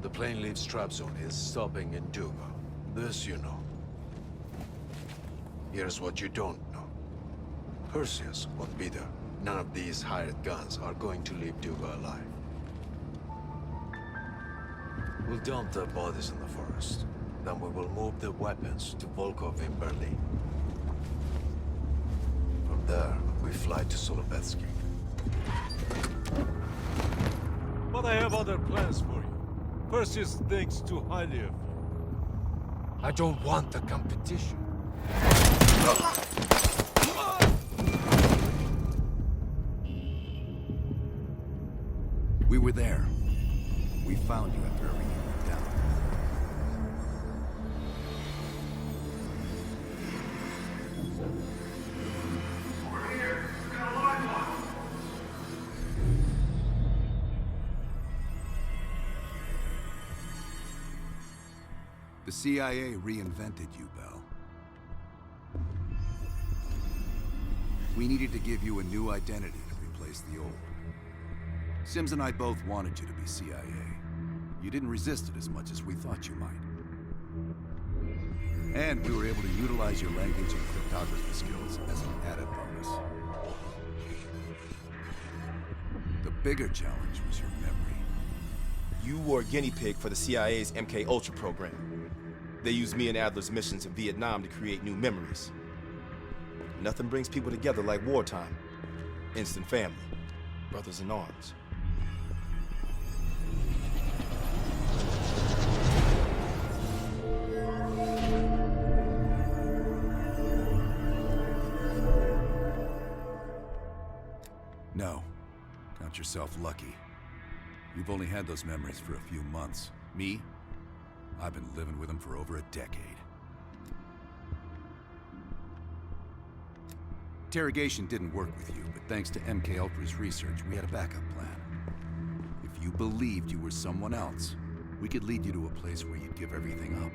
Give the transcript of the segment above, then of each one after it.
The plane leaves trap zone is stopping in Duga. This you know. Here's what you don't know. Perseus won't be there. None of these hired guns are going to leave Duga alive. We'll dump their bodies in the forest. Then we will move the weapons to Volkov in Berlin. From there, we fly to Solovetsky. But I have other plans for you. Perseus thinks too highly of you. I don't want the competition. We were there. We found you after everything went down. We're here. We got a live one. The CIA reinvented you, Bell. We needed to give you a new identity to replace the old. Sims and I both wanted you to be CIA. You didn't resist it as much as we thought you might. And we were able to utilize your language and cryptography skills as an added bonus. The bigger challenge was your memory. You were a guinea pig for the CIA's MK Ultra program. They used me and Adler's missions in Vietnam to create new memories. Nothing brings people together like wartime. Instant family. Brothers in arms. No. Count yourself lucky. You've only had those memories for a few months. Me? I've been living with them for over a decade. Interrogation didn't work with you, but thanks to MK Ultra's research, we had a backup plan. If you believed you were someone else, we could lead you to a place where you'd give everything up.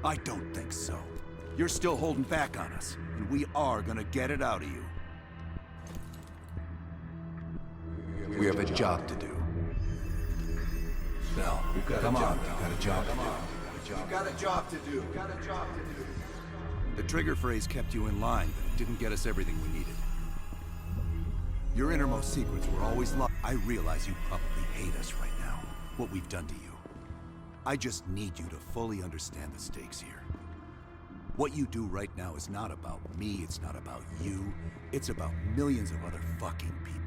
I don't think so. You're still holding back on us, and we are gonna get it out of you. We have a job to do. Bell, come on, we've got a job to do. We've got a job to do. The trigger phrase kept you in line, but it didn't get us everything we needed. Your innermost secrets were always locked. I realize you probably hate us right now, what we've done to you. I just need you to fully understand the stakes here. What you do right now is not about me, it's not about you. It's about millions of other fucking people.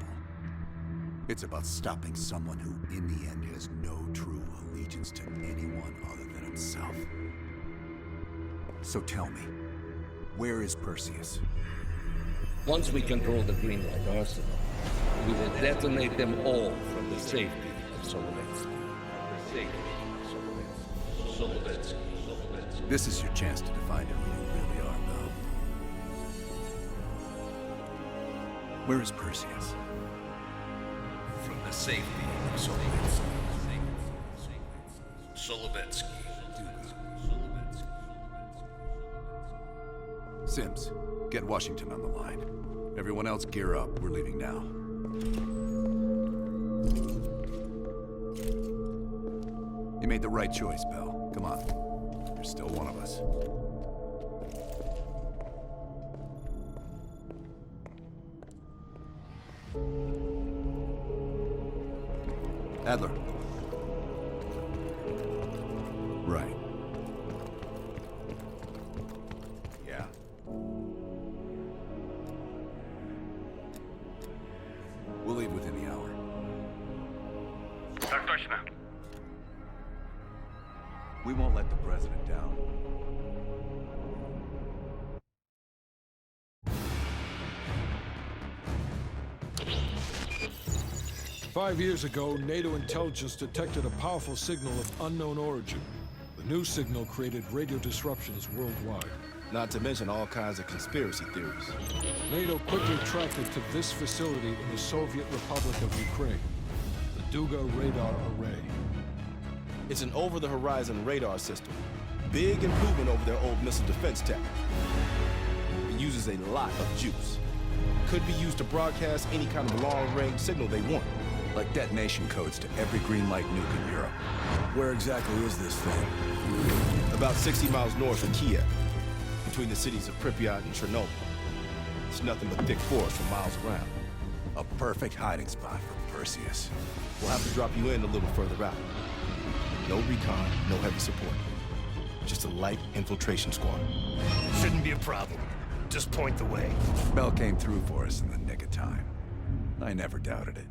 It's about stopping someone who, in the end, has no true allegiance to anyone other than himself. So tell me, where is Perseus? Once we control the Greenlight Arsenal, we will detonate them all from the safety of Solovetsky. This is your chance to define who you really are, Bell. Where is Perseus? From the safety of Solovetsky. Solovetsky. Sims, get Washington on the line. Everyone else gear up. We're leaving now. You made the right choice, Bell. Come on. You're still one of us. Adler. Right. Yeah. We'll leave within the hour. Так точно. We won't let the president down. 5 years ago, NATO intelligence detected a powerful signal of unknown origin. The new signal created radio disruptions worldwide. Not to mention all kinds of conspiracy theories. NATO quickly tracked it to this facility in the Soviet Republic of Ukraine, the Duga Radar Array. It's an over-the-horizon radar system. Big improvement over their old missile defense tech. It uses a lot of juice. Could be used to broadcast any kind of long-range signal they want. Like detonation codes to every green light nuke in Europe. Where exactly is this thing? About 60 miles north of Kiev, between the cities of Pripyat and Chernobyl. It's nothing but thick forest for miles around. A perfect hiding spot for Perseus. We'll have to drop you in a little further out. No recon, no heavy support. Just a light infiltration squad. Shouldn't be a problem. Just point the way. Bell came through for us in the nick of time. I never doubted it.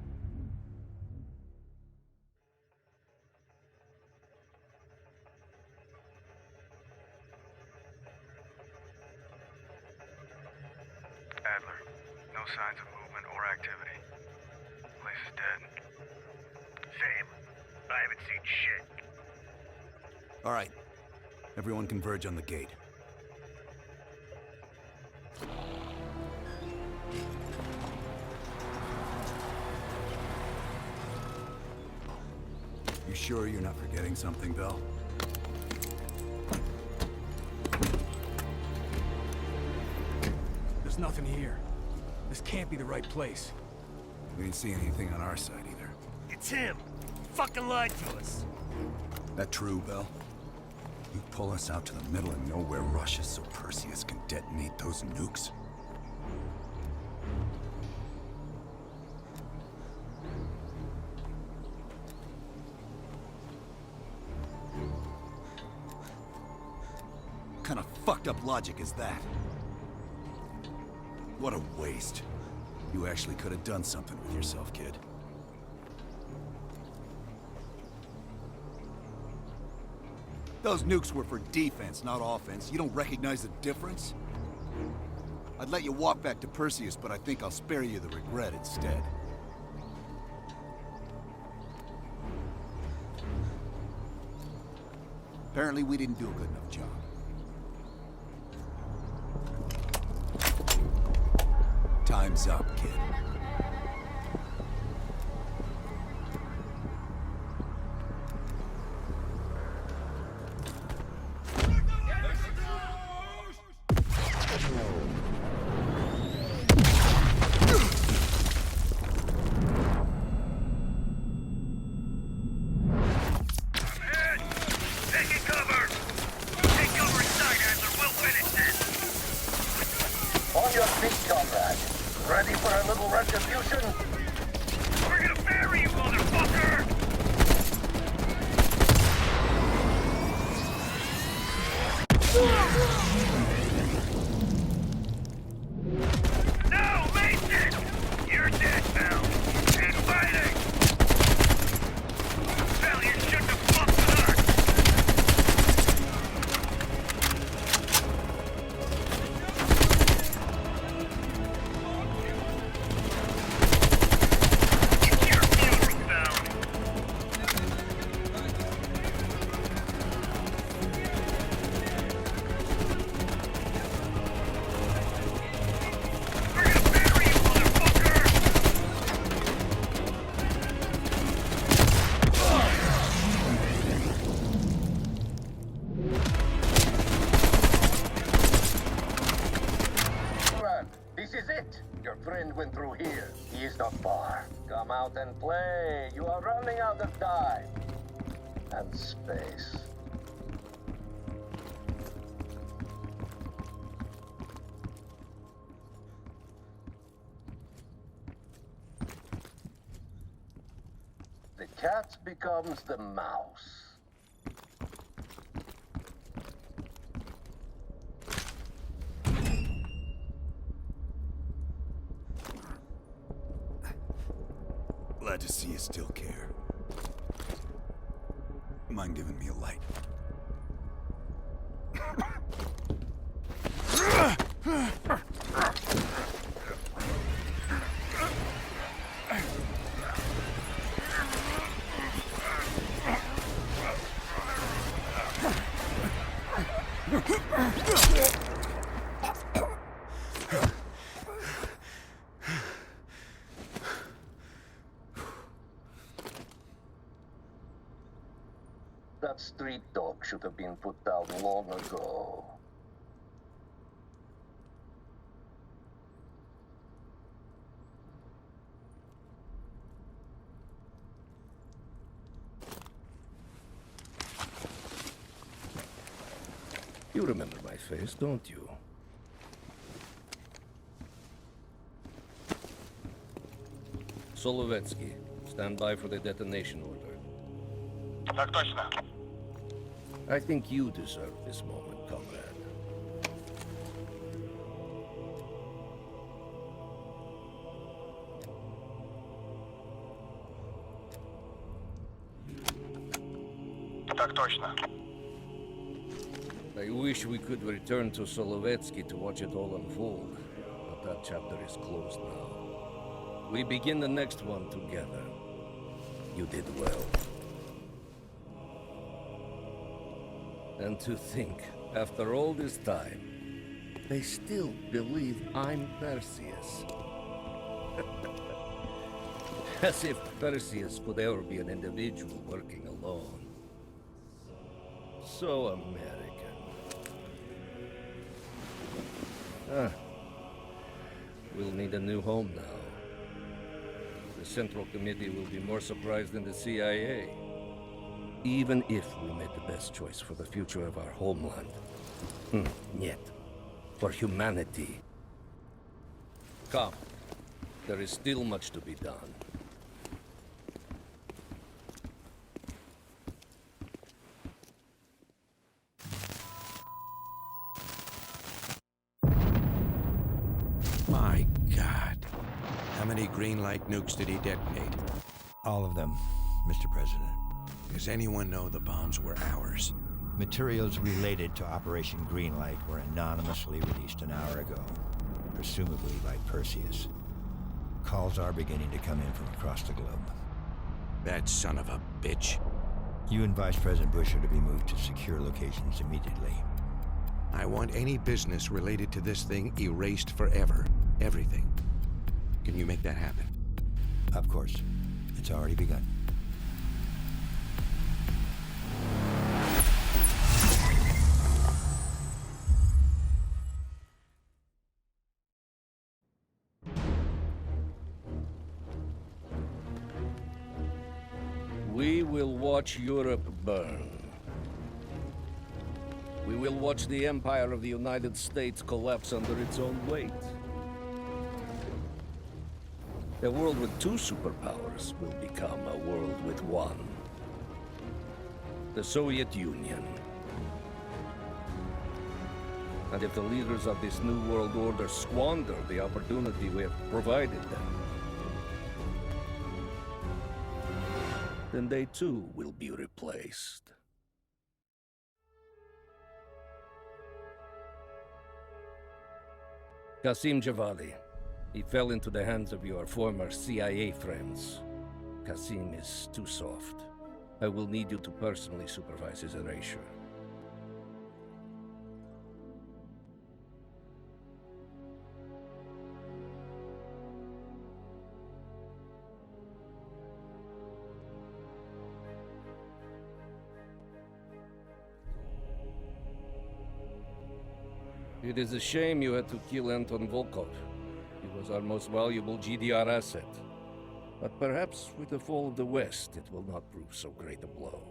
Adler, no signs of movement or activity. Place is dead. Same. I haven't seen shit. All right. Everyone converge on the gate. You sure you're not forgetting something, Bell? There's nothing here. This can't be the right place. We didn't see anything on our side either. It's him. Fucking lied to us. That true, Bell? You pull us out to the middle of nowhere Russia so Perseus can detonate those nukes? What kind of fucked up logic is that? What a waste. You actually could have done something with yourself, kid. Those nukes were for defense, not offense. You don't recognize the difference? I'd let you walk back to Perseus, but I think I'll spare you the regret instead. Apparently, we didn't do a good enough job. Time's up, kid. On your feet, comrade. Ready for a little retribution? We're gonna bury you, motherfucker! No, Mason! You're dead, pal. Keep fighting! Hell, you shouldn't have fucked with us! Went through here. He is not far. Come out and play. You are running out of time. And space. The cat becomes the mouse. Glad to see you still care. Mind giving me a light? That street dog should have been put down long ago. You remember my face, don't you? Solovetsky, stand by for the detonation order. Так точно. I think you deserve this moment, comrade. Так точно. I wish we could return to Solovetsky to watch it all unfold, but that chapter is closed now. We begin the next one together. You did well. And to think, after all this time, they still believe I'm Perseus. As if Perseus could ever be an individual working alone. So American. We'll need a new home now. The Central Committee will be more surprised than the CIA. Even if we made the best choice for the future of our homeland. Yet, for humanity. Come. There is still much to be done. My God. How many green light nukes did he detonate? All of them, Mr. President. Does anyone know the bombs were ours? Materials related to Operation Greenlight were anonymously released an hour ago, presumably by Perseus. Calls are beginning to come in from across the globe. That son of a bitch. You and Vice President Bush are to be moved to secure locations immediately. I want any business related to this thing erased forever. Everything. Can you make that happen? Of course. It's already begun. We will watch Europe burn. We will watch the empire of the United States collapse under its own weight. A world with two superpowers will become a world with one. The Soviet Union. And if the leaders of this new world order squander the opportunity we have provided them, then they too will be replaced. Qasim Javadi. He fell into the hands of your former CIA friends. Qasim is too soft. I will need you to personally supervise his erasure. It is a shame you had to kill Anton Volkov. He was our most valuable GDR asset. But perhaps with the fall of the West, it will not prove so great a blow.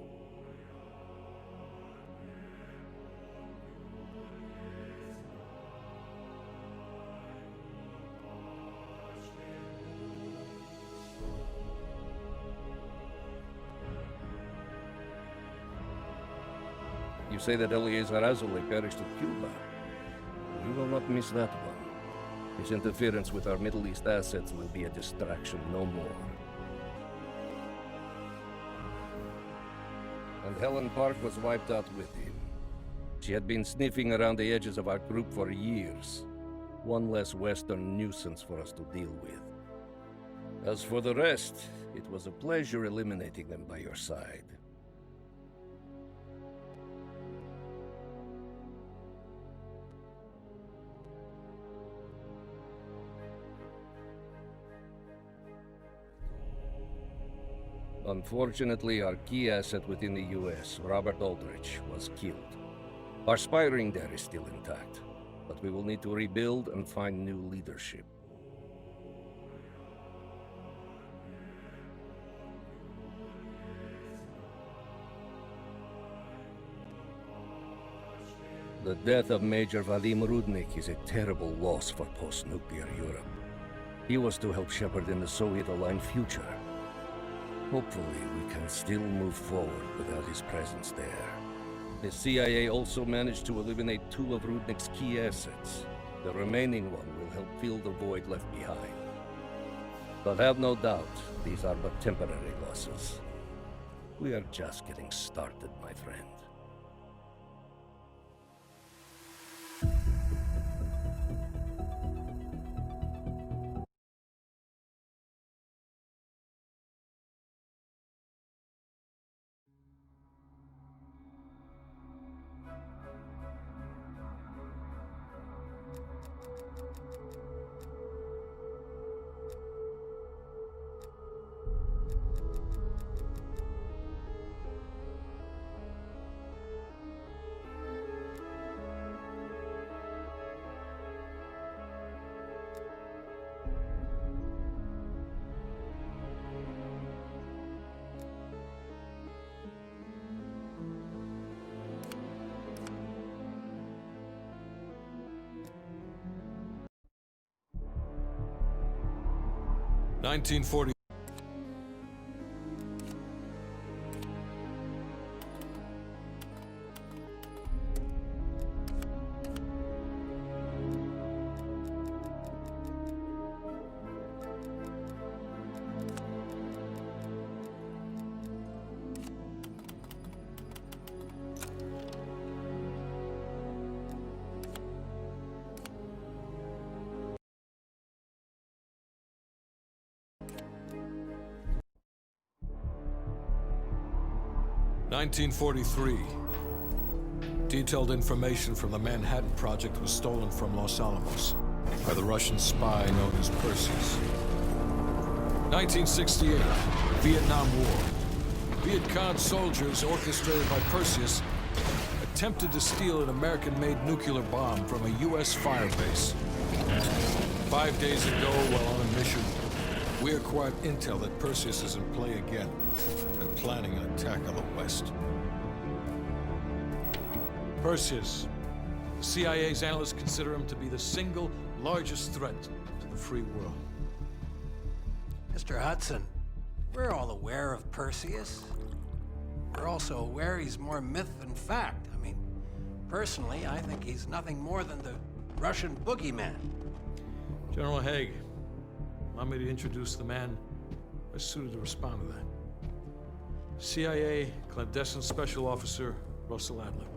You say that Eleazar Azule perished at Cuba. We will not miss that one. His interference with our Middle East assets will be a distraction no more. And Helen Park was wiped out with him. She had been sniffing around the edges of our group for years. One less Western nuisance for us to deal with. As for the rest, it was a pleasure eliminating them by your side. Unfortunately, our key asset within the US, Robert Aldrich, was killed. Our spy ring there is still intact, but we will need to rebuild and find new leadership. The death of Major Vadim Rudnik is a terrible loss for post-nuclear Europe. He was to help shepherd in the Soviet-aligned future. Hopefully, we can still move forward without his presence there. The CIA also managed to eliminate 2 of Rudnik's key assets. The remaining one will help fill the void left behind. But have no doubt, these are but temporary losses. We are just getting started, my friend. (1940). 1943. Detailed information from the Manhattan Project was stolen from Los Alamos by the Russian spy known as Perseus. 1968. Vietnam War. Viet Cong soldiers, orchestrated by Perseus, attempted to steal an American-made nuclear bomb from a U.S. firebase. 5 days ago, while on a mission, we acquired intel that Perseus is in play again and planning an attack on the West. Perseus. The CIA's analysts consider him to be the single largest threat to the free world. Mr. Hudson, we're all aware of Perseus. We're also aware he's more myth than fact. I mean, personally, I think he's nothing more than the Russian boogeyman. General Haig, allow me to introduce the man best suited to respond to that. CIA clandestine special officer Russell Adler.